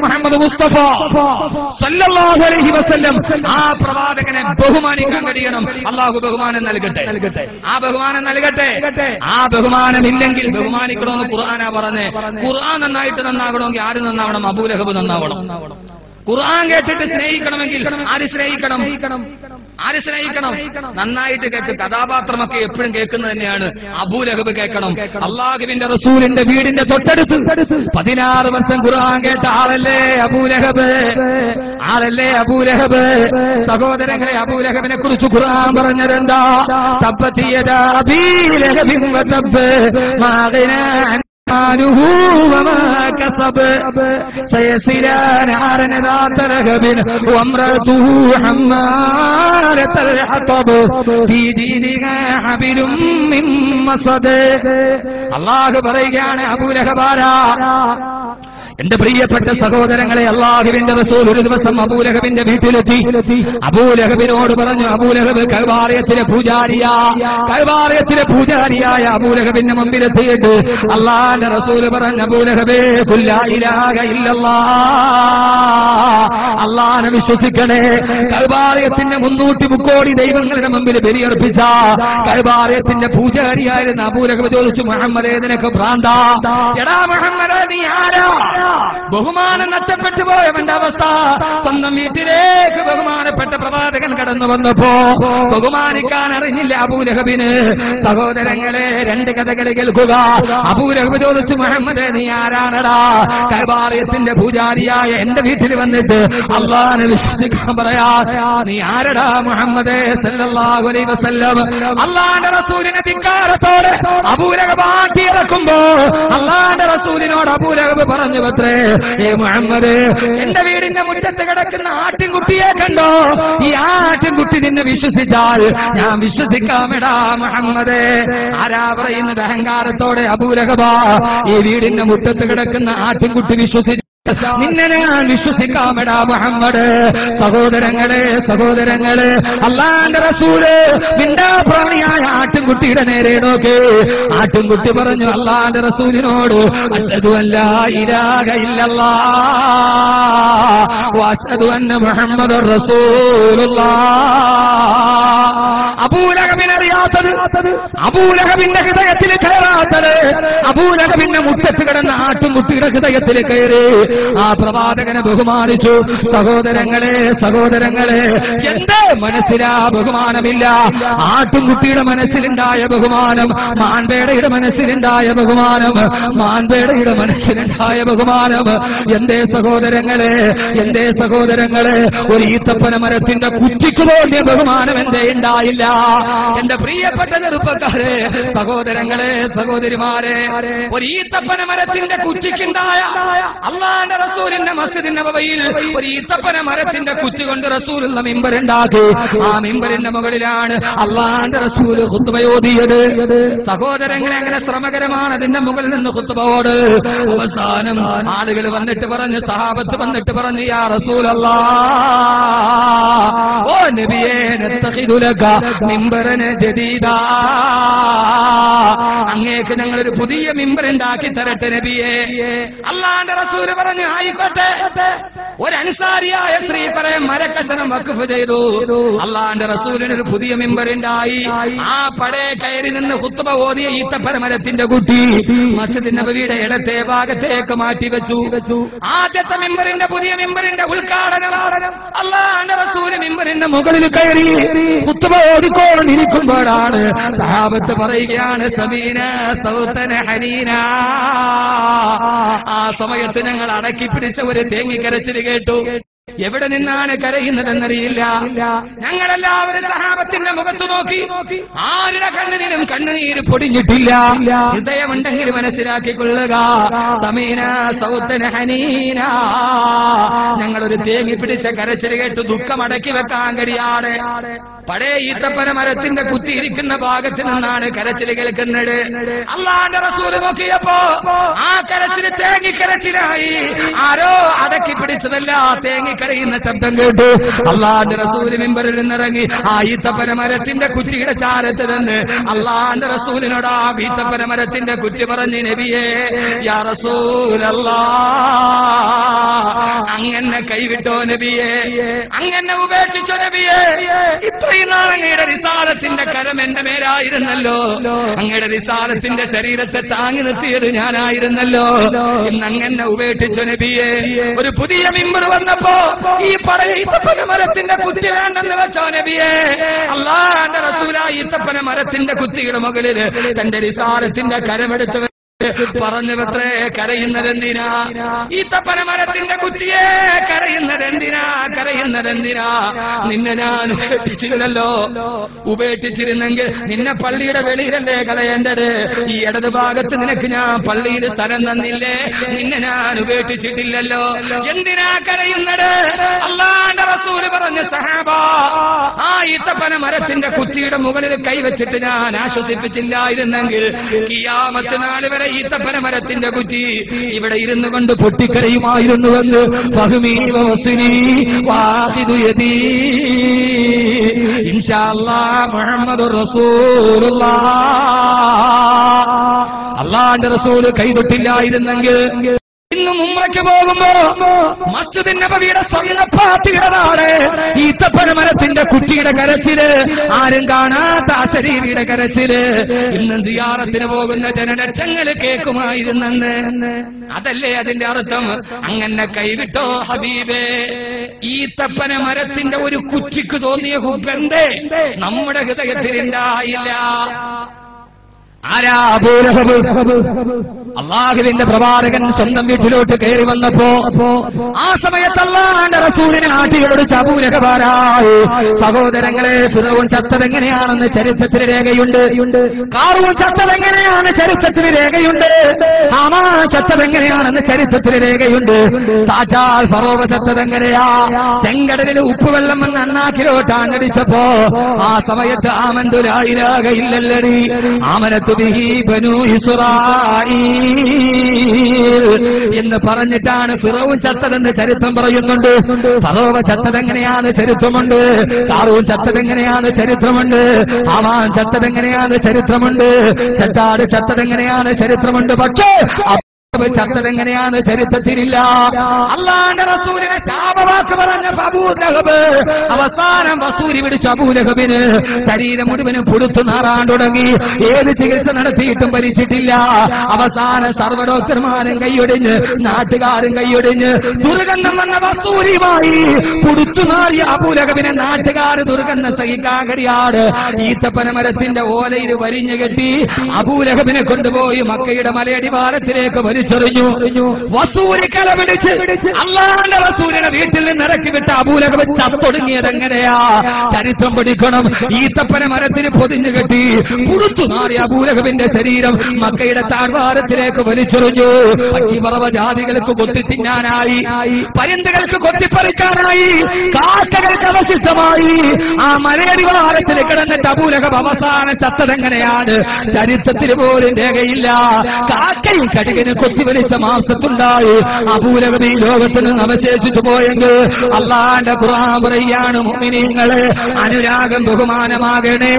മുഹമ്മദ് മുസ്തഫ സല്ലല്ലാഹു അലൈഹി വസല്ലം ആ പ്രവാചകനെ ബഹുമാനിക്കാൻ കഴിയണം. അല്ലാഹു ബഹുമാനം നൽകട്ടെ. ആ ബഹുമാനം നൽകട്ടെ. ആ ബഹുമാനമില്ലെങ്കിൽ ബഹുമാനിക്കണമെന്ന് ഖുർആനാ പറഞ്ഞേ. ഖുർആൻ നന്നായിട്ട് നന്നാകണമെങ്കിൽ ആര് നന്നാവണം? അബൂലഹബ് നന്നാവണം. ഖുർആൻ കേട്ടിട്ട് സ്നേഹിക്കണമെങ്കിൽ ആര് സ്നേഹിക്കണം? ആര് സ്നേഹിക്കണം? നന്നായിട്ട് കേൾക്ക്. കഥാപാത്രമൊക്കെ എപ്പോഴും കേൾക്കുന്നത് തന്നെയാണ്. അബൂലഹബ് കേൾക്കണം. അള്ളാഹുവിന്റെ റസൂലിന്റെ വീടിന്റെ തൊട്ടടുത്ത് 16 വർഷം ഖുർആൻ കേട്ട ആളല്ലേ അബൂലഹബ്. ആളല്ലേ അബൂലഹബ്. സഹോദരങ്ങളെ, അബൂലഹബിനെ കുറിച്ച് ഖുർആൻ പറഞ്ഞതെന്താ? തബ്ബത് യദാ അബീ ലഹബിൻ വതബ്ബ് മാ ഗനാ ماله وما كسب سيصلى نارا ذات لهب وامرأته حمالة الحطب في جيدها حبل من مسد. അല്ലാഹു പറയുകയാണ്, അബൂലഹബാരാ, എന്റെ പ്രിയപ്പെട്ട സഹോദരങ്ങളെ, അല്ലാഹുവിന്റെ റസൂൽ ഒരു ദിവസം അബൂലഹബിന്റെ വീട്ടിലെത്തി. അബൂലഹബിനോട് പറഞ്ഞു, അബൂലഹബ് കഅബാലയത്തിലെ പൂജാരിയായ അബൂലഹബിന്റെ മുമ്പിലെത്തിയിട്ട് അല്ലാഹുവിന്റെ റസൂൽ പറഞ്ഞു, അബൂലഹബേ, ഖുൽ ലാ ഇലാഹ ഇല്ലല്ലാഹ്, അല്ലാഹനെ വിശ്വസിക്കണേ. കഅബാലയത്തിന്റെ 300 കോടി ദൈവങ്ങളുടെ മുമ്പിൽ ബലിയർപ്പിച്ച കഅബാലയത്തിന്റെ പൂജാരിയായിരുന്ന അബൂലഹബ് ചോദിച്ചു, മുഹമ്മദേ, നിനക്ക് ഭ്രാന്താ? എടാ മുഹമ്മദേ, നീ ആരാ? ബഹുമാനം നഷ്ടപ്പെട്ടു പോയവന്റെ അവസ്ഥ. സ്വന്തം വീട്ടിലേക്ക് ബഹുമാനപ്പെട്ട പ്രവാചകൻ കടന്നു വന്നപ്പോ ബഹുമാനിക്കാൻ അറിഞ്ഞില്ല അബൂലഹബിന്. സഹോദരങ്ങളെ, 2 കഥകൾ കേൾക്കുക. അബൂലഹബ് ചോദിച്ചു, മുഹമ്മദേ, നീ ആരാണടാ? കഅബാലയത്തിന്റെ പൂജാരിയായ എന്റെ വീട്ടിൽ വന്നിട്ട് അല്ലാഹനെ വിശ്വസിക്കാൻ പറയാ. നീ ആരടാ മുഹമ്മദേ സല്ലല്ലാഹു അലൈഹി വസല്ലം? അല്ലാഹുവിന്റെ റസൂലിനെ ധിക്കാരത്തോടെ അബൂലഹബ് ആട്ടിയിറക്കുമ്പോ അല്ലാഹുവിന്റെ റസൂലിനോട് അബൂലഹബ് പറഞ്ഞു പത്രേ, ഏ മുഹമ്മദ്, എന്റെ വീടിന്റെ മുറ്റത്ത് കിടക്കുന്ന ആട്ടിൻകുട്ടിയെ കണ്ടോ? ഈ ആട്ടിൻകുട്ടി നിന്നെ വിശ്വസിച്ചാൽ ഞാൻ വിശ്വസിക്കാമെടാ മുഹമ്മദ്. ആരാ പറയുന്നത്? അഹങ്കാരത്തോടെ അബൂലഹബ്. ഈ വീടിന്റെ മുറ്റത്ത് കിടക്കുന്ന ആട്ടിൻകുട്ടി വിശ്വസിച്ചു, നിന്നെ ഞാൻ വിശ്വസിക്കാമെടാ മുഹമ്മദ്. സഹോദരങ്ങളെ, അല്ലാഹുവിന്റെ റസൂല് മിണ്ടാപ്രാണിയായ ആട്ടിൻകുട്ടിയുടെ നേരെ നോക്കി. ആട്ടിൻകുട്ടി പറഞ്ഞു അല്ലാഹുവിന്റെ റസൂലിനോട്, അശ്ഹദു അല്ലാ ഇലാഹ ഇല്ലല്ലാഹ് വ അശ്ഹദു അന്ന മുഹമ്മദുർ റസൂലുള്ളാഹ്. അബൂലഹബിനെ അറിയാത്തത്, അബൂലഹബിന്റെ ഹൃദയത്തിൽ കയറാത്തത്, അബൂലഹബിന്റെ മുറ്റത്ത് കിടന്ന ആട്ടിൻകുട്ടിയുടെ ഹൃദയത്തിൽ കയറി ആ പ്രവാചകനെ ബഹുമാനിച്ചു. സഹോദരങ്ങളെ, എന്റെ മനസ്സിലാ ബഹുമാനമില്ല. ആട്ടിൻകുട്ടിയുടെ മനസ്സിലുണ്ടായ ബഹുമാനം, മാൻപേടയുടെ മനസ്സിലുണ്ടായ ബഹുമാനം, എന്തേ സഹോദരങ്ങളെ, ഒരു ഈത്തപ്പന മരത്തിന്റെ കുറ്റിക്ക് തോന്നിയ ബഹുമാനം എന്തേ ഉണ്ടായില്ല? എന്റെ പ്രിയപ്പെട്ട ചെറുപ്പക്കാരെ, സഹോദരങ്ങളെ, സഹോദരിമാരെ, ഒരു ഈത്തപ്പന മരത്തിന്റെ കുറ്റിക്കുണ്ടായ അല്ലാഹുവിന്റെ റസൂലിന്റെ മസ്ജിദ് നബവിയിൽ ഒരു ഈത്തപ്പന മരത്തിന്റെ കുറ്റി കൊണ്ട് റസൂലുള്ള മിമ്പർ ഉണ്ടാക്കി. ആ മിമ്പറിന്റെ മുകളിലാണ് അല്ലാഹുവിന്റെ റസൂൽ ഖുത്ബ ഓതിയത്. സഹോദരങ്ങളെ, അങ്ങനെ ശ്രമകരമാണ് അതിന്റെ മുകളിൽ നിന്ന് ഖുത്ബ ഓട്. അവസാനം ആളുകൾ വന്നിട്ട് പറഞ്ഞു, സഹാബത്ത് വന്നിട്ട് പറഞ്ഞു, യാ റസൂലല്ലാഹ്, ഓ നബിയേ, നത്തഖിദു ലക മിമ്പറന ജദീദാ, അങ്ങേക്ക് ഞങ്ങളൊരു പുതിയ മിമ്പർ ഉണ്ടാക്കി തരട്ടെ നബിയേ. അല്ലാഹുവിന്റെ റസൂൽ പറഞ്ഞു, ആയിക്കോട്ടെ. ഒരു അൻസാരിയായ സ്ത്രീ പറയാൻ മരക്കഷണം വഖഫ് ചെയ്തു. അല്ലാഹുവിന്റെ റസൂലിന് ഒരു പുതിയ മിമ്പർ ഉണ്ടായി. ആ പടയെ കയറി നിന്ന് ഖുത്ബ ഓതിയ ഈത്തപ്പന മരത്തിന്റെ കുട്ടി മസ്ജിദ് നബവിയുടെ ഇടത്തെ ഭാഗത്തേക്ക് മാറ്റി വെച്ചു. ആദ്യത്തെ മിമ്പറിന്റെ, പുതിയ മിമ്പറിന്റെ ഉദ്ഘാടനം അല്ലാഹുവിന്റെ റസൂൽ മിമ്പറിന്റെ മുകളിൽ കയറി ഖുത്ബ ഓതിക്കൊണ്ടിരിക്കുമ്പോഴാണ് സഹാബത്ത് പറയുകയാണ്, സമീന സൗതന ഹനീന. ആ സമയത്ത് ഞങ്ങൾ അടക്കി പിടിച്ച ഒരു തേങ്ങിക്കരച്ചിൽ കേട്ടു. എവിടെ നിന്നാണ് കരയുന്നതെന്നറിയില്ല. ഞങ്ങളെല്ലാവരും സഹാബത്തിന്റെ മുഖത്ത് നോക്കി. ആരുടെ കണ്ണുനീരും കണ്ണുനീര് പൊടിഞ്ഞിട്ടില്ല. ഹൃദയമുണ്ടെങ്കിൽ മനസ്സിലാക്കിക്കൊള്ളുക, സമീന സൗതന ഹനീന. ഞങ്ങളൊരു തേങ്ങി പിടിച്ച കരച്ചിൽ കേട്ടു. ദുഃഖം അടക്കി വെക്കാൻ കഴിയാതെ പഴയ ഈത്തപ്പന മരത്തിന്റെ കുത്തിയിരിക്കുന്ന ഭാഗത്ത് നിന്നാണ് കരച്ചിൽ കേൾക്കുന്നത്. അല്ലാഹുവിന്റെ റസൂൽ നോക്കിയപ്പോ ആ കരച്ചിൽ തേങ്ങിക്കരച്ചിലായി. ആരോ അടക്കി പിടിച്ചതല്ല, തേങ്ങിക്കരയുന്ന ശബ്ദം കേട്ടു. അല്ലാഹുവിന്റെ റസൂൽ മിമ്പറിൽ നിന്നിറങ്ങി ആ ഈത്തപ്പന മരത്തിന്റെ കുറ്റിയുടെ ചാരത്ത് നിന്ന് അല്ലാഹുവിന്റെ റസൂലിനോട് ആ ഈത്തപ്പന മരത്തിന്റെ കുറ്റി പറഞ്ഞു, നബിയേ, യാ റസൂലല്ലാഹ്, അങ്ങനെ കൈവിട്ടോ നബിയെ, അങ്ങനെ ഉപേക്ഷിച്ചോ നബിയെ. ഇത്രയും നാൾ അങ്ങയുടെ റിസാലത്തിന്റെ കരം എന്റെ മേലായിരുന്നല്ലോ, അങ്ങയുടെ റിസാലത്തിന്റെ ശരീരത്തെ താങ്ങി നിർത്തിയത് ഞാനായിരുന്നല്ലോ. ഇന്ന് അങ്ങനെ ഉപേക്ഷിച്ചോ നബിയെ. ഒരു പുതിയ മിമ്പർ വന്നപ്പോ ഈ പഴയ ഈത്തപ്പന മരത്തിന്റെ കുറ്റി വേണ്ടെന്ന് വെച്ചോ നബിയെ. അല്ലാഹുവിന്റെ റസൂലായി ഈത്തപ്പന മരത്തിന്റെ കുറ്റിയുടെ മുകളിൽ തന്റെ റിസാലത്തിന്റെ കരമെടുത്ത് പറഞ്ഞവത്രേ കരയുന്നതെന്തിനാ? ഈത്തപ്പന മരത്തിന്റെ കുറ്റിയെ കരയുന്നതെന്തിനാ? നിന്നെ ഞാൻ ഉപേക്ഷിച്ചില്ലല്ലോ. ഉപേക്ഷിച്ചിരുന്നെങ്കിൽ നിന്നെ പള്ളിയുടെ വെളിയിലല്ലേ കളയേണ്ടത്? ഈ ഇടത് ഭാഗത്ത് നിനക്ക് ഞാൻ പള്ളിയിൽ സ്ഥലം തന്നില്ലേ? നിന്നെ ഞാൻ ഉപേക്ഷിച്ചിട്ടില്ലല്ലോ. എന്തിനാ കരയുന്നത്? അല്ലാഹുവിന്റെ റസൂല് പറഞ്ഞ സഹാബാ, ആ ഈത്തപ്പന മരത്തിന്റെ കുറ്റിയുടെ മുകളിൽ കൈവച്ചിട്ട് ഞാൻ ആശ്വസിപ്പിച്ചില്ലായിരുന്നെങ്കിൽ ഖിയാമത്ത് നാൾ വരെ ഈത്തപ്പന മരത്തിന്റെ കുറ്റി ഇവിടെ ഇരുന്നു കൊണ്ട് പൊട്ടിക്കരയുമായിരുന്നുവെന്ന് ഫഹ്മീ വസ്നി വാഹിദു യദീ ഇൻഷാ അല്ലാഹ് മുഹമ്മദുർ റസൂലുള്ളാഹ്. അല്ലാഹുവിന്റെ റസൂൽ കൈതൊട്ടില്ലായിരുന്നെങ്കിൽ ഇന്നും ഉംറയ്ക്ക് പോകുമ്പോ മസ്ജിദ് നബവിയുടെ സ്വർണ്ണപ്പാത്തികളാണ് ഈത്തപ്പന മരത്തിന്റെ കുറ്റിയുടെ കരച്ചില്, ആരും കാണാത്ത അശരീരിയുടെ കരച്ചില് ഇന്ന് സിയാറത്തിന് പോകുന്ന ജനലക്ഷങ്ങൾ കേൾക്കുമായിരുന്നെന്ന്. അതല്ലേ അതിന്റെ അർത്ഥം? അങ്ങനെ കൈവിട്ടോ ഹബീബേ. ഈത്തപ്പന മരത്തിന്റെ ഒരു കുറ്റിക്ക് തോന്നിയ ഹുബ്ബന്തേ നമ്മുടെ ഹൃദയത്തിൽ ഉണ്ടായില്ല. ആരാ? അബൂ ലഹബ്. അള്ളാഹുവിന്റെ പ്രവാചകൻ സ്വന്തം വീട്ടിലോട്ട് കയറി വന്നപ്പോ ആ സമയത്ത് അല്ലാഹുവിന്റെ റസൂലിനെ ആട്ടികളോട് അബൂ ലഹബ് ആരായി? സഹോദരങ്ങളെ, ഫിറഔൻ ചത്തതെങ്ങനെയാണെന്ന് ചരിത്രത്തിൽ രേഖയുണ്ട്. ഖാറൂൻ ചത്തതെങ്ങനെയാണ് ചരിത്രത്തിൽ രേഖയുണ്ട്. ഹാമാൻ ചത്തതെങ്ങനെയാണെന്ന് ചരിത്രത്തിൽ രേഖയുണ്ട്. സാക്ഷാൽ ഫറോവ ചത്തതെങ്ങനെയാ? ചെങ്കടലിൽ ഉപ്പുവെള്ളം വന്ന് അണ്ണാക്കിലോട്ട് ആഞ്ഞടിച്ചപ്പോ ആ സമയത്ത് ആമന്തു ലാ ഇലാഹ ഇല്ലല്ലദീ ആമനത്തു ബിഹി ബനൂ ഇസ്രായീൽ എന്ന് പറഞ്ഞിട്ടാണ് ഫിറഔൻ ചത്തതെന്ന് ചരിത്രം പറയുന്നുണ്ട്. ഫറോവ ചത്തതെങ്ങനെയാണ് ചരിത്രമുണ്ട്. ഖാറൂൻ ചത്തതെങ്ങനെയാണ് ചരിത്രമുണ്ട്. ഹാമാൻ ചത്തതെങ്ങനെയാണ് ചരിത്രമുണ്ട്. ശദ്ദാദ് ചത്തതെങ്ങനെയാണ് ചരിത്രമുണ്ട്. പക്ഷേ ചത്തതെങ്ങനെയാണ് ചരിത്രത്തിലില്ല. അല്ലാഹുവിന്റെ റസൂലിനെ ശാപവാക്ക് പറഞ്ഞ അബൂ ലഹബ് അവസാനം വസൂരി പിടിച്ച അബൂ ലഹബിന് ശരീരം മുഴുവനും പുഴുത്തു നാറാൻ തുടങ്ങി. ഏത് ചികിത്സ നടത്തിയിട്ടും ഭരിച്ചിട്ടില്ല. അവസാനം സർവ്വ ഡോക്ടർമാരും കൈയൊടിഞ്ഞ് നാട്ടുകാരും കൈയൊടിഞ്ഞ് ദുർഗന്ധം വന്ന വസൂരിയുമായി പുടുത്തു നാറിയ അബൂ ലഹബിനെ നാട്ടുകാർ ദുർഗന്ധം സഹിക്കാൻ കഴിയാട് ഈത്തപ്പന മരത്തിന്റെ ഓലയിൽ വരിഞ്ഞു കെട്ടി അബൂ ലഹബിനെ കൊണ്ടുപോയി മക്കയുടെ മലയടിവാരത്തിലേക്ക് വലിച്ചെറിഞ്ഞു. വസൂരി കലപിടിച്ച് അല്ലാഹുവിന്റെ റസൂലിനെ വീട്ടിൽ നിന്ന് ഇറക്കി വിട്ട അബൂ ലഹബ് ചത്തൊടുങ്ങിയത് എങ്ങനെയാ? ചരിത്രം പഠിക്കണം. ഈത്തപ്പന മരത്തിന് പൊതിഞ്ഞു കെട്ടി പുടുത്തു നാറിയ അബൂ ലഹബിന്റെ ശരീരം മക്കയുടെ താഴ്വാരത്തിലേക്ക് വലിച്ചെറിഞ്ഞു. പക്ഷിപറവ ജാതികൾക്ക് കൊത്തി തിന്നാനായി, പരുന്തുകൾക്ക് കൊത്തിപ്പറിക്കാനായി, കാക്കകൾക്ക് അവശിഷ്ടമായി ആ മലയടിവാരത്തിൽ കിടന്നിട്ട് അബൂ ലഹബ് അവസാനം ചത്തതെങ്ങനെയാണ്? ചരിത്രത്തിൽ പോലും രേഖയില്ല. കാക്കയും കടുകനും കൊത്തിവലിച്ച മാംസത്തുണ്ടായി അബൂ ലഹബ് ഈ ലോകത്ത് നിന്ന് അവശേഷിച്ചു പോയെങ്കിൽ അല്ലാഹുവിന്റെ ഖുർആൻ പറയാണ്, മുഅ്മിനീങ്ങളെ അനുരാഗം ബഹുമാനമാകണേ.